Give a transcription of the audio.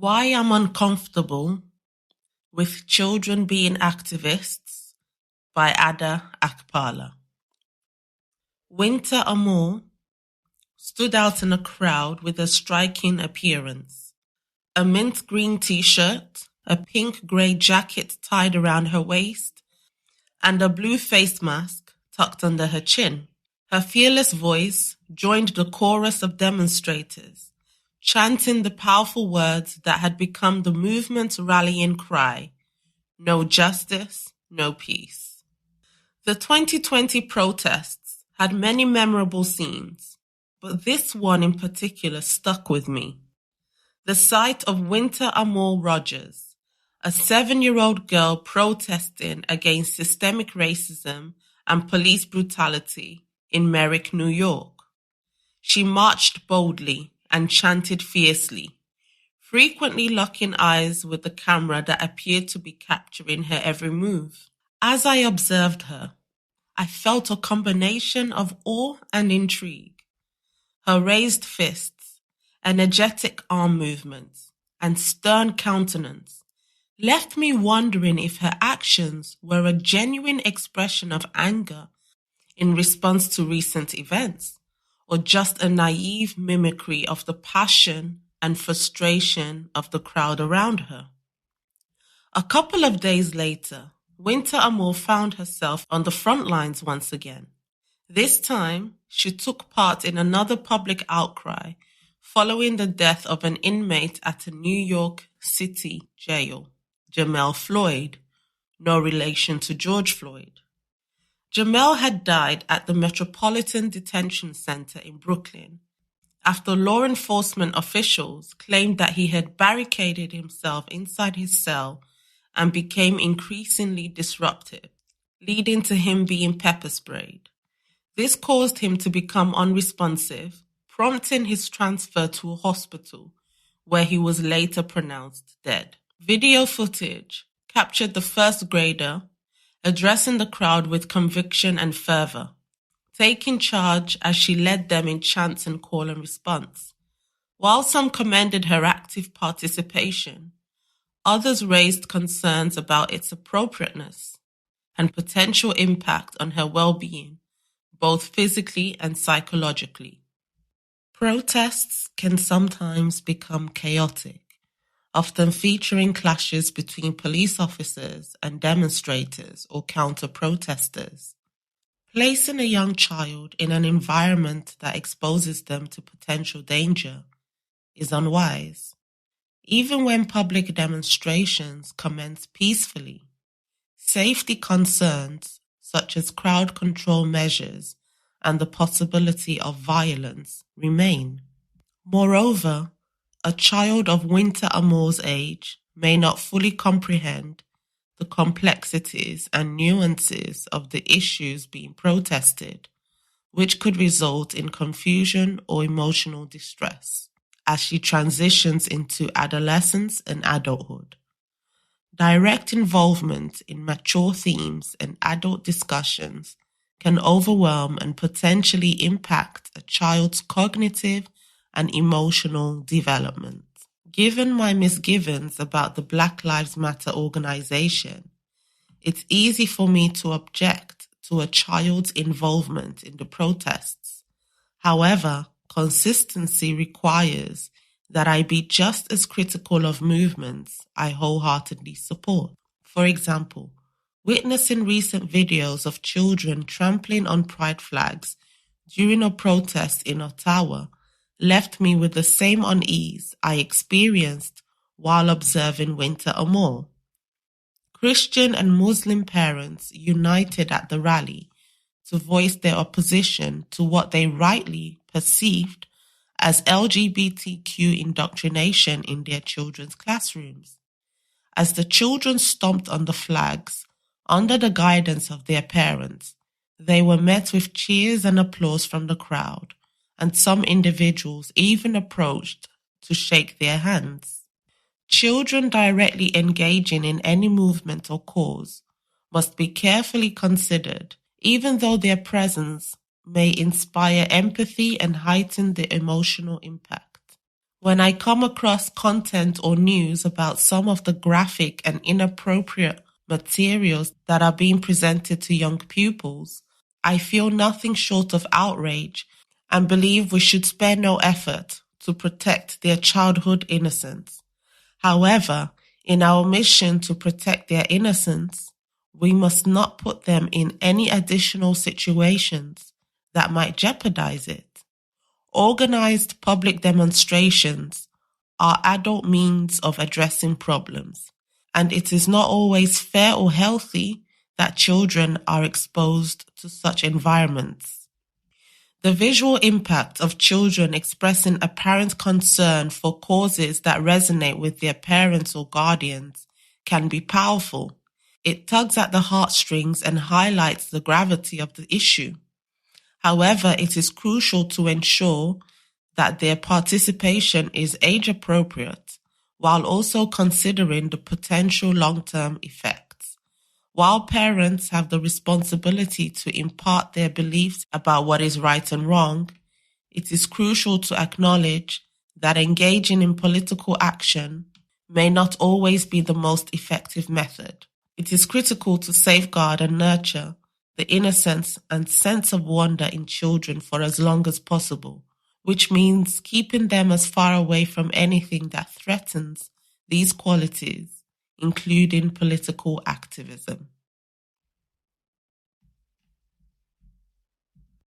Why I'm uncomfortable with children being activists by Ada Akpala. Winter Amour stood out in a crowd with a striking appearance. A mint green t-shirt, a pink grey jacket tied around her waist, and a blue face mask tucked under her chin. Her fearless voice joined the chorus of demonstrators, chanting the powerful words that had become the movement's rallying cry: no justice, no peace. The 2020 protests had many memorable scenes, but this one in particular stuck with me. The sight of Winter Amour Rogers, a 7-year-old girl protesting against systemic racism and police brutality in Merrick, New York. She marched boldly and chanted fiercely, frequently locking eyes with the camera that appeared to be capturing her every move. As I observed her, I felt a combination of awe and intrigue. Her raised fists, energetic arm movements, and stern countenance left me wondering if her actions were a genuine expression of anger in response to recent events, or just a naive mimicry of the passion and frustration of the crowd around her. A couple of days later, Winter Amour found herself on the front lines once again. This time, she took part in another public outcry following the death of an inmate at a New York City jail, Jamel Floyd, no relation to George Floyd. Jamel had died at the Metropolitan Detention Center in Brooklyn after law enforcement officials claimed that he had barricaded himself inside his cell and became increasingly disruptive, leading to him being pepper sprayed. This caused him to become unresponsive, prompting his transfer to a hospital where he was later pronounced dead. Video footage captured the first grader addressing the crowd with conviction and fervor, taking charge as she led them in chants and call and response. While some commended her active participation, others raised concerns about its appropriateness and potential impact on her well-being, both physically and psychologically. Protests can sometimes become chaotic, often featuring clashes between police officers and demonstrators or counter-protesters. Placing a young child in an environment that exposes them to potential danger is unwise. Even when public demonstrations commence peacefully, safety concerns such as crowd control measures and the possibility of violence remain. Moreover, a child of Winter Amour's age may not fully comprehend the complexities and nuances of the issues being protested, which could result in confusion or emotional distress as she transitions into adolescence and adulthood. Direct involvement in mature themes and adult discussions can overwhelm and potentially impact a child's cognitive and emotional development. Given my misgivings about the Black Lives Matter organization, it's easy for me to object to a child's involvement in the protests. However, consistency requires that I be just as critical of movements I wholeheartedly support. For example, witnessing recent videos of children trampling on pride flags during a protest in Ottawa left me with the same unease I experienced while observing Winter Amour. Christian and Muslim parents united at the rally to voice their opposition to what they rightly perceived as LGBTQ indoctrination in their children's classrooms. As the children stomped on the flags, under the guidance of their parents, they were met with cheers and applause from the crowd, and some individuals even approached to shake their hands. Children directly engaging in any movement or cause must be carefully considered, even though their presence may inspire empathy and heighten the emotional impact. When I come across content or news about some of the graphic and inappropriate materials that are being presented to young pupils, I feel nothing short of outrage and believe we should spare no effort to protect their childhood innocence. However, in our mission to protect their innocence, we must not put them in any additional situations that might jeopardize it. Organized public demonstrations are adult means of addressing problems, and it is not always fair or healthy that children are exposed to such environments. The visual impact of children expressing apparent concern for causes that resonate with their parents or guardians can be powerful. It tugs at the heartstrings and highlights the gravity of the issue. However, it is crucial to ensure that their participation is age appropriate while also considering the potential long-term effects. While parents have the responsibility to impart their beliefs about what is right and wrong, it is crucial to acknowledge that engaging in political action may not always be the most effective method. It is critical to safeguard and nurture the innocence and sense of wonder in children for as long as possible, which means keeping them as far away from anything that threatens these qualities, including political activism.